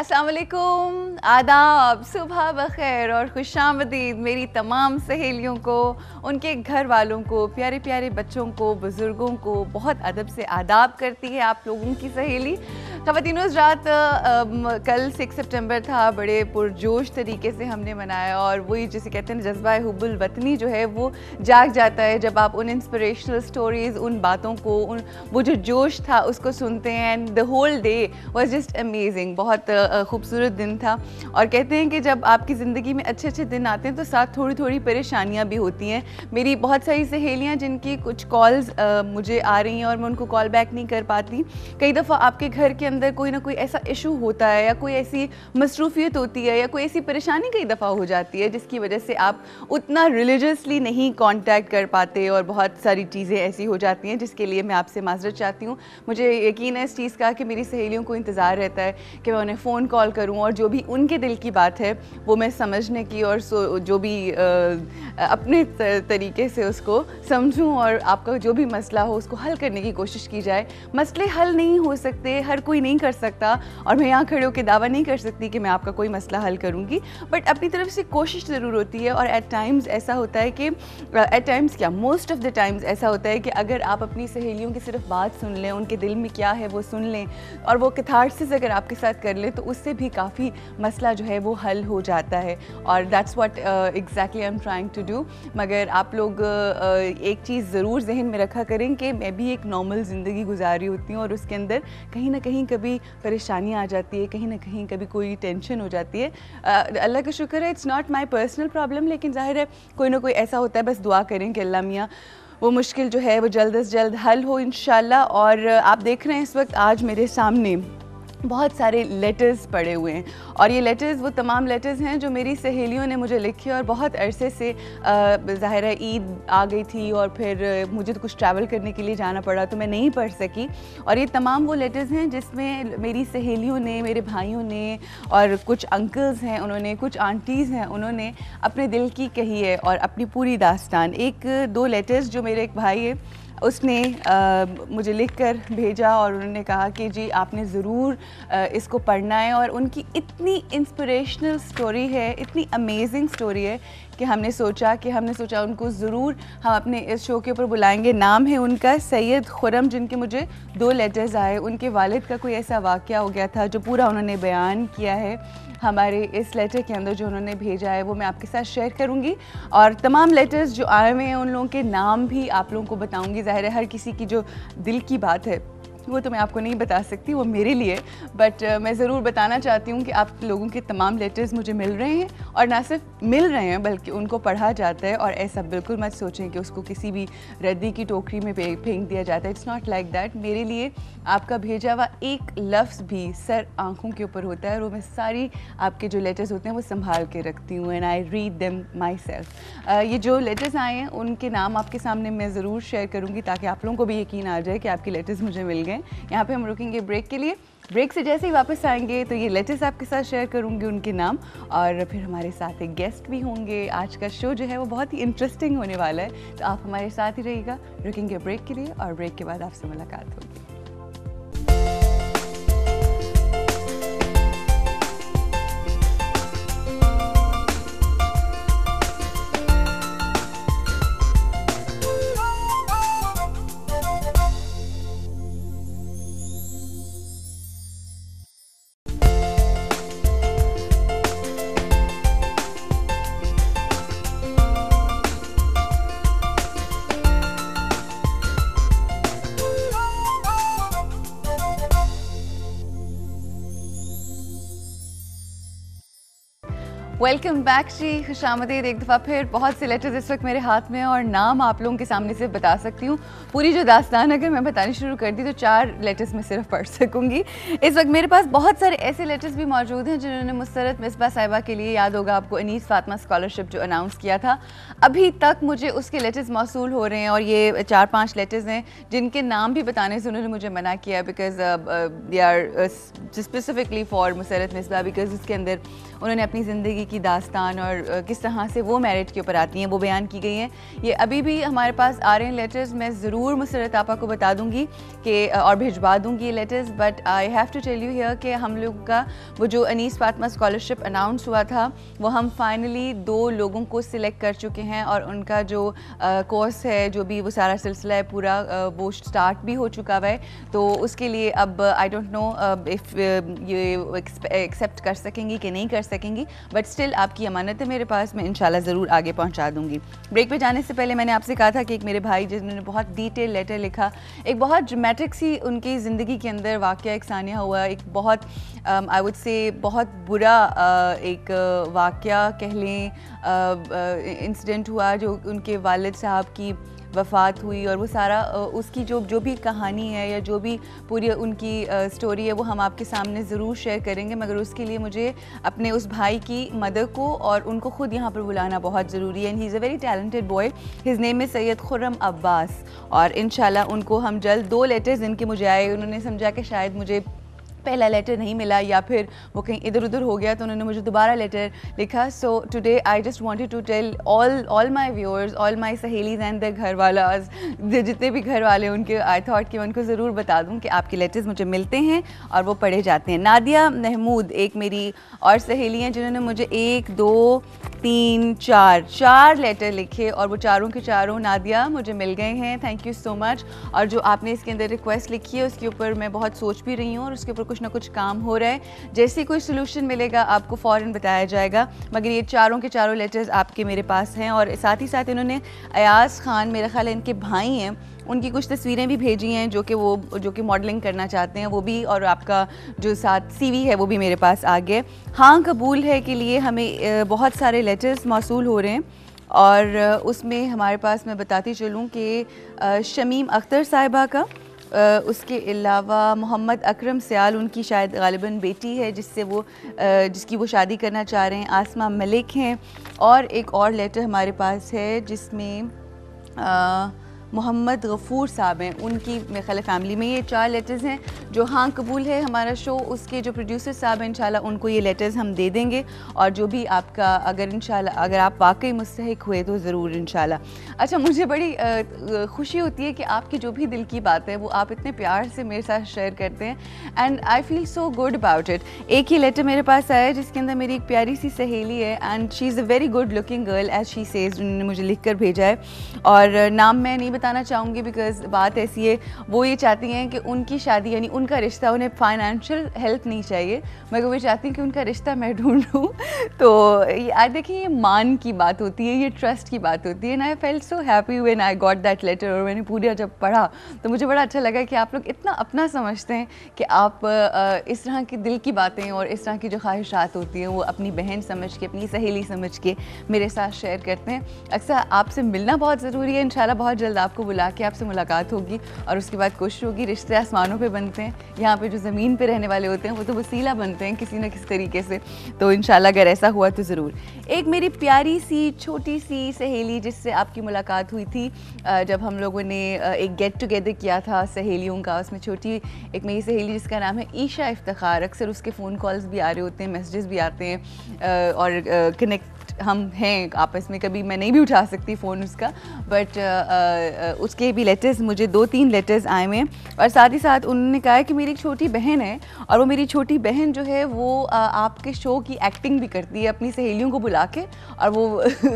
अस्सलाम वालेकुम, आदाब, सुबह बखैर और खुशामदीद मेरी तमाम सहेलियों को, उनके घर वालों को, प्यारे प्यारे बच्चों को, बुज़ुर्गों को बहुत अदब से आदाब करती है आप लोगों की सहेली। ख़वातीनों, रात कल 6 सितंबर था, बड़े पुरजोश तरीके से हमने मनाया और वही जिसे कहते हैं जज्बा हुब्बुल वतनी जो है वो जाग जाता है जब आप उन इंस्पिरेशनल स्टोरीज़, उन बातों को, वो जो जोश था उसको सुनते हैं। And the whole day was just amazing, बहुत खूबसूरत दिन था। और कहते हैं कि जब आपकी ज़िंदगी में अच्छे अच्छे दिन आते हैं तो साथ थोड़ी थोड़ी परेशानियां भी होती हैं। मेरी बहुत सारी सहेलियां जिनकी कुछ कॉल्स मुझे आ रही हैं और मैं उनको कॉल बैक नहीं कर पाती। कई दफ़ा आपके घर के अंदर कोई ना कोई ऐसा इशू होता है या कोई ऐसी मसरूफियत होती है या कोई ऐसी परेशानी कई दफ़ा हो जाती है जिसकी वजह से आप उतना रिलीजियसली नहीं कॉन्टैक्ट कर पाते और बहुत सारी चीज़ें ऐसी हो जाती हैं जिसके लिए मैं आपसे माज़रत चाहती हूँ। मुझे यकीन है इस चीज़ का कि मेरी सहेलियों को इंतज़ार रहता है कि मैं उन्हें फ़ोन कॉल करूं और जो भी उनके दिल की बात है वो मैं समझने की और जो भी अपने तरीके से उसको समझूं और आपका जो भी मसला हो उसको हल करने की कोशिश की जाए। मसले हल नहीं हो सकते, हर कोई नहीं कर सकता और मैं यहाँ खड़े होकर दावा नहीं कर सकती कि मैं आपका कोई मसला हल करूँगी, बट अपनी तरफ से कोशिश ज़रूर होती है। और एट टाइम्स ऐसा होता है कि एट टाइम्स क्या मोस्ट ऑफ द टाइम्स ऐसा होता है कि अगर आप अपनी सहेलियों की सिर्फ बात सुन लें, उनके दिल में क्या है वो सुन लें और वो कैथार्सिस अगर आपके साथ कर ले तो उससे भी काफ़ी मसला जो है वो हल हो जाता है। और that's what exactly I am trying to do. मगर आप लोग एक चीज़ ज़रूर जहन में रखा करें कि मैं भी एक नॉर्मल ज़िंदगी गुजारी होती हूँ और उसके अंदर कहीं ना कहीं कभी परेशानी आ जाती है, कहीं ना कहीं कभी कोई टेंशन हो जाती है। अल्लाह का शुक्र है it's not my personal problem, लेकिन ज़ाहिर है कोई ना कोई ऐसा होता है। बस दुआ करें कि अल्लाह मियाँ वो मुश्किल जो है वो जल्द से जल्द हल हो इंशाल्लाह। और आप देख रहे हैं इस वक्त आज मेरे सामने बहुत सारे लेटर्स पड़े हुए हैं और ये लेटर्स वो तमाम लेटर्स हैं जो मेरी सहेलियों ने मुझे लिखे और बहुत अरसे से ज़ाहिर है ईद आ गई थी और फिर मुझे तो कुछ ट्रैवल करने के लिए जाना पड़ा तो मैं नहीं पढ़ सकी। और ये तमाम वो लेटर्स हैं जिसमें मेरी सहेलियों ने, मेरे भाइयों ने और कुछ अंकल्स हैं उन्होंने, कुछ आंटीज़ हैं उन्होंने अपने दिल की कही है और अपनी पूरी दास्तान। एक दो लेटर्स जो मेरे एक भाई है उसने मुझे लिखकर भेजा और उन्होंने कहा कि जी आपने ज़रूर इसको पढ़ना है और उनकी इतनी इंस्पिरेशनल स्टोरी है, इतनी अमेजिंग स्टोरी है कि हमने सोचा उनको ज़रूर हम अपने इस शो के ऊपर बुलाएंगे। नाम है उनका सैयद खुरम, जिनके मुझे 2 लेटर्स आए। उनके वालिद का कोई ऐसा वाक़या हो गया था जो पूरा उन्होंने बयान किया है हमारे इस लेटर के अंदर जो उन्होंने भेजा है वो मैं आपके साथ शेयर करूंगी। और तमाम लेटर्स जो आए हुए हैं उन लोगों के नाम भी आप लोगों को बताऊंगी। ज़ाहिर है हर किसी की जो दिल की बात है वो तो मैं आपको नहीं बता सकती, वो मेरे लिए, बट मैं ज़रूर बताना चाहती हूँ कि आप लोगों के तमाम लेटर्स मुझे मिल रहे हैं और ना सिर्फ मिल रहे हैं बल्कि उनको पढ़ा जाता है। और ऐसा बिल्कुल मत सोचें कि उसको किसी भी रद्दी की टोकरी में फेंक दिया जाता है। It's not like that. मेरे लिए आपका भेजा हुआ एक लफ्ज़ भी सर आँखों के ऊपर होता है और वो मैं सारी आपके जो लेटर्स होते हैं वो संभाल के रखती हूँ and I read them my self. ये जो लेटर्स आए हैं उनके नाम आपके सामने मैं ज़रूर शेयर करूँगी ताकि आप लोगों को भी यकीन आ जाए कि आपके लेटर्स मुझे मिल गए। यहाँ पे हम रुकेंगे ब्रेक के लिए। ब्रेक से जैसे ही वापस आएंगे तो ये लेटर्स आपके साथ शेयर करूँगी उनके नाम और फिर हमारे साथ एक गेस्ट भी होंगे। आज का शो जो है वो बहुत ही इंटरेस्टिंग होने वाला है, तो आप हमारे साथ ही रहिएगा। रुकेंगे ब्रेक के लिए और ब्रेक के बाद आपसे मुलाकात होगी। वेलकम बैक जी, खुशामदीद एक दफ़ा फिर। बहुत से लेटर्स इस वक्त मेरे हाथ में हैं और नाम आप लोगों के सामने से बता सकती हूँ। पूरी जो दास्तान अगर मैं बतानी शुरू कर दी तो 4 लेटर्स में सिर्फ पढ़ सकूँगी। इस वक्त मेरे पास बहुत सारे ऐसे लेटर्स भी मौजूद हैं जिन्होंने मुसरत मिसबा साहिबा के लिए, याद होगा आपको, अनीस फातिमा स्कॉलरशिप जो अनाउंस किया था, अभी तक मुझे उसके लेटर्स मौसूल हो रहे हैं। और ये 4-5 लेटर्स हैं जिनके नाम भी बताने से उन्होंने मुझे मना किया because they are specifically for Musarrat Misbah, because उसके अंदर उन्होंने अपनी ज़िंदगी की दास्तान और किस तरह से वो मैरिज के ऊपर आती हैं वो बयान की गई हैं। ये अभी भी हमारे पास आ रहे हैं लेटर्स, मैं ज़रूर मुसर्रत आपा को बता दूँगी कि और भिजवा दूँगी ये letters. But I have to tell you here कि हम लोग का वो जो अनीस फातिमा स्कॉलरशिप अनाउंस हुआ था वो हम फाइनली 2 लोगों को सिलेक्ट कर चुके हैं और उनका जो कोर्स है, जो भी वो सारा सिलसिला है पूरा, वो स्टार्ट भी हो चुका है। तो उसके लिए अब आई डोंट नो इफ़ ये एक्सेप्ट कर सकेंगी कि नहीं कर सकेंगी, बट स्टिल आपकी अमानत है मेरे पास, मैं इंशाल्लाह ज़रूर आगे पहुंचा दूंगी। ब्रेक पे जाने से पहले मैंने आपसे कहा था कि एक मेरे भाई जिन्होंने बहुत डिटेल लेटर लिखा, एक बहुत ड्रामेटिक सी उनकी ज़िंदगी के अंदर वाक़या एक सानिया हुआ, एक बहुत आई वुड से बहुत बुरा एक वाक़या कह लें, इंसिडेंट हुआ जो उनके वालिद साहब की वफ़ात हुई, और वो सारा उसकी जो भी कहानी है या जो भी पूरी उनकी स्टोरी है वो हम आपके सामने ज़रूर शेयर करेंगे। मगर उसके लिए मुझे अपने उस भाई की मदद को और उनको ख़ुद यहाँ पर बुलाना बहुत ज़रूरी है। And he is a very talented boy, his name is Syed Khurram Abbas, और इंशाल्लाह उनको हम जल्द 2 लेटर्स इनके मुझे आए। उन्होंने समझा कि शायद मुझे पहला लेटर नहीं मिला या फिर वो कहीं इधर उधर हो गया, तो उन्होंने मुझे दोबारा लेटर लिखा। So today I just wanted to tell all my viewers, all my सहेलीज एंड द घर वाला, जितने भी घर वाले उनके, आई थॉट कि मैं उनको ज़रूर बता दूं कि आपके लेटर्स मुझे मिलते हैं और वो पढ़े जाते हैं। नादिया महमूद एक मेरी और सहेली हैं जिन्होंने मुझे 1 2 3 4 लेटर लिखे, और वो चारों के चारों नादिया मुझे मिल गए हैं। Thank you so much. और जो आपने इसके अंदर रिक्वेस्ट लिखी है उसके ऊपर मैं बहुत सोच भी रही हूँ और उसके ऊपर कुछ ना कुछ काम हो रहा है। जैसे कोई सोल्यूशन मिलेगा आपको फ़ौरन बताया जाएगा। मगर ये चारों के चारों लेटर्स आपके मेरे पास हैं, और साथ ही साथ इन्होंने अयाज़ खान, मेरा ख्याल है इनके भाई हैं, उनकी कुछ तस्वीरें भी भेजी हैं जो कि मॉडलिंग करना चाहते हैं वो भी, और आपका जो साथ CV है वो भी मेरे पास आ गए। हाँ कबूल है के लिए हमें बहुत सारे लेटर्स मौसूल हो रहे हैं, और उसमें हमारे पास मैं बताती चलूँ कि शमीम अख्तर साहिबा का, उसके अलावा मोहम्मद अकरम सियाल, उनकी शायद गालिबन बेटी है जिसकी वो शादी करना चाह रहे हैं, आसमा मलिक हैं, और एक और लेटर हमारे पास है जिसमें मोहम्मद गफ़ूर साहब हैं, उनकी मेरे ख्याल फैमिली में। ये 4 लेटर्स हैं जो हाँ कबूल है हमारा शो, उसके जो प्रोड्यूसर साहब हैं इंशाल्लाह उनको ये लेटर्स हम दे देंगे, और जो भी आपका अगर आप वाकई मुस्तहिक हुए तो ज़रूर इंशाल्लाह। अच्छा, मुझे बड़ी खुशी होती है कि आपकी जो भी दिल की बात है वो आप इतने प्यार से मेरे साथ शेयर करते हैं, and I feel so good about it. एक ही लेटर मेरे पास आया है जिसके अंदर मेरी एक प्यारी सी सहेली है, and she is a very good looking girl as she says, उन्होंने मुझे लिख कर भेजा है, और नाम मैं नहीं बताना चाहूँगी बिकॉज बात ऐसी है, वो ये चाहती हैं कि उनकी शादी यानी उनका रिश्ता, उन्हें फाइनेंशियल हेल्प नहीं चाहिए मगर वो चाहती हैं कि उनका रिश्ता मैं ढूंढूं। तो देखिए ये मान की बात होती है, ये ट्रस्ट की बात होती है, and I felt so happy when I got that letter. और मैंने पूरा जब पढ़ा तो मुझे बड़ा अच्छा लगा कि आप लोग इतना अपना समझते हैं कि आप इस तरह की दिल की बातें और इस तरह की जो ख्वाहिशात होती हैं वो अपनी बहन समझ के, अपनी सहेली समझ के मेरे साथ शेयर करते हैं। अक्सर आपसे मिलना बहुत ज़रूरी है, इंशाल्लाह बहुत जल्द आपको बुला के आपसे मुलाकात होगी, और उसके बाद कोशिश होगी। रिश्ते आसमानों पे बनते हैं, यहाँ पे जो ज़मीन पे रहने वाले होते हैं वो तो वसीला बनते हैं किसी न किसी तरीके से, तो इंशाल्लाह अगर ऐसा हुआ तो ज़रूर। एक मेरी प्यारी सी छोटी सी सहेली जिससे आपकी मुलाकात हुई थी जब हम लोगों ने एक गेट टुगेदर किया था सहेलियों का, उसमें छोटी एक मेरी सहेली जिसका नाम है ईशा इफ्तिखार, अक्सर उसके फ़ोन कॉल्स भी आ रहे होते हैं, मैसेजेस भी आते हैं, और कनेक्ट हम हैं आपस में, कभी मैं नहीं भी उठा सकती फ़ोन उसका, बट उसके भी लेटर्स, मुझे 2-3 लेटर्स आए हुए हैं। और साथ ही साथ उन्होंने कहा है कि मेरी एक छोटी बहन है, और वो मेरी छोटी बहन जो है वो आपके शो की एक्टिंग भी करती है अपनी सहेलियों को बुला के, और वो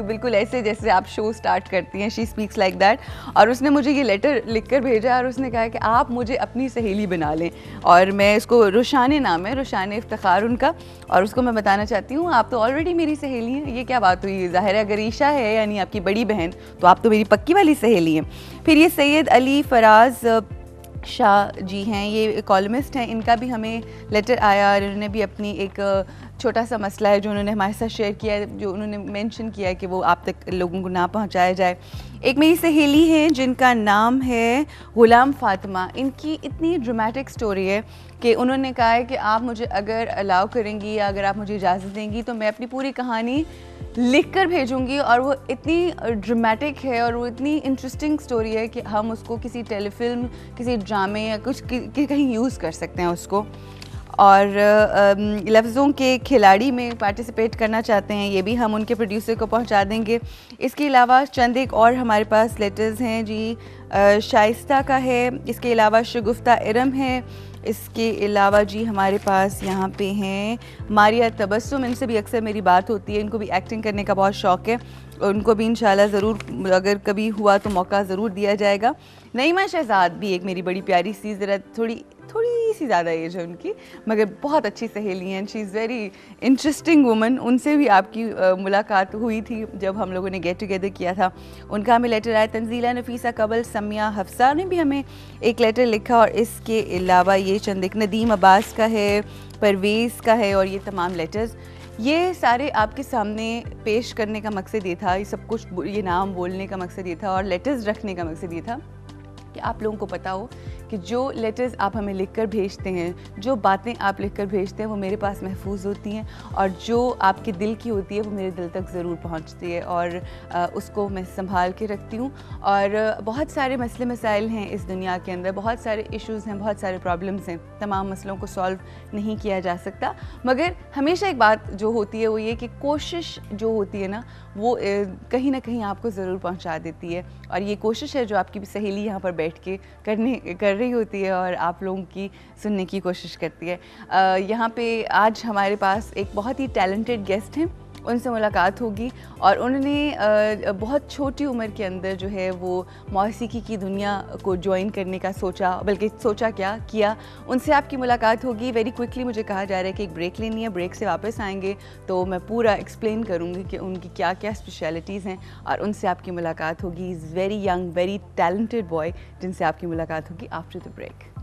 बिल्कुल ऐसे जैसे आप शो स्टार्ट करती हैं, शी स्पीक्स लाइक दैट। और उसने मुझे ये लेटर लिख कर भेजा और उसने कहा कि आप मुझे अपनी सहेली बना लें, और मैं इसको रुशाने नाम है, रुशाने इफ्तिखार उनका, और उसको मैं बताना चाहती हूँ आप तो ऑलरेडी मेरी सहेली हैं। ये क्या बात हुई, ज़ाहिर है अगर ईशा है यानी आपकी बड़ी बहन तो आप तो मेरी पक्की वाली सहेली हैं। फिर ये सैयद अली फराज शाह जी हैं, ये कॉलमिस्ट हैं, इनका भी हमें लेटर आया, और इन्होंने भी अपनी एक छोटा सा मसला है जो उन्होंने हमारे साथ शेयर किया है, जो उन्होंने मेंशन किया है कि वो आप तक लोगों को ना पहुंचाया जाए। एक मेरी सहेली है जिनका नाम है गुलाम फातिमा, इनकी इतनी ड्रामेटिक स्टोरी है कि उन्होंने कहा है कि आप मुझे अगर अलाउ करेंगी या अगर आप मुझे इजाज़त देंगी तो मैं अपनी पूरी कहानी लिख कर भेजूँगी, और वो इतनी ड्रामेटिक है और वो इतनी इंटरेस्टिंग स्टोरी है कि हम उसको किसी टेलीफिल्म, किसी ड्रामे या कुछ कहीं यूज़ कर सकते हैं उसको। और लफ्ज़ों के खिलाड़ी में पार्टिसिपेट करना चाहते हैं, ये भी हम उनके प्रोड्यूसर को पहुंचा देंगे। इसके अलावा चंद एक और हमारे पास लेटर्स हैं जी, शाइस्ता का है, इसके अलावा शगुफ्ता इरम है, इसके अलावा जी हमारे पास यहाँ पे हैं मारिया तबस्सुम, इनसे भी अक्सर मेरी बात होती है, इनको भी एक्टिंग करने का बहुत शौक़ है, उनको भी इंशाल्लाह ज़रूर अगर कभी हुआ तो मौका ज़रूर दिया जाएगा। नईमा शहजाद भी एक मेरी बड़ी प्यारी सी, ज़रा थोड़ी सी ज़्यादा एज है उनकी, मगर बहुत अच्छी सहेली हैं, she is very interesting woman. उनसे भी आपकी मुलाकात हुई थी जब हम लोगों ने गेट टुगेदर किया था। उनका हमें लेटर आया। तंजीला, नफीसा, कबल, समिया, हफ्सा ने भी हमें एक लेटर लिखा। और इसके अलावा ये चंद एक नदीम अब्बास का है, परवेज़ का है, और ये तमाम लेटर्स ये सारे आपके सामने पेश करने का मकसद ये था, ये सब कुछ ये नाम बोलने का मकसद ये था और लेटर्स रखने का मकसद ये था कि आप लोगों को पता हो कि जो लेटर्स आप हमें लिखकर भेजते हैं, जो बातें आप लिखकर भेजते हैं, वो मेरे पास महफूज होती हैं, और जो आपके दिल की होती है वो मेरे दिल तक ज़रूर पहुंचती है, और उसको मैं संभाल के रखती हूँ। और बहुत सारे मसले मसाइल हैं इस दुनिया के अंदर, बहुत सारे इश्यूज़ हैं, बहुत सारे प्रॉब्लम्स हैं, तमाम मसलों को सॉल्व नहीं किया जा सकता, मगर हमेशा एक बात जो होती है वो ये कि कोशिश जो होती है ना, वो कहीं ना कहीं आपको ज़रूर पहुँचा देती है। और ये कोशिश है जो आपकी सहेली यहाँ पर बैठ के कर रही होती है और आप लोगों की सुनने की कोशिश करती है। यहाँ पे आज हमारे पास एक बहुत ही टैलेंटेड गेस्ट हैं, उनसे मुलाकात होगी, और उन्होंने बहुत छोटी उम्र के अंदर जो है वो मौसीकी की दुनिया को ज्वाइन करने का सोचा, बल्कि सोचा क्या किया, उनसे आपकी मुलाकात होगी। वेरी क्विकली मुझे कहा जा रहा है कि एक ब्रेक लेनी है, ब्रेक से वापस आएंगे तो मैं पूरा एक्सप्लेन करूँगी कि उनकी क्या क्या स्पेशलिटीज़ हैं, और उनसे आपकी मुलाकात होगी। Is very young, very talented boy, जिनसे आपकी मुलाकात होगी आफ्टर द ब्रेक।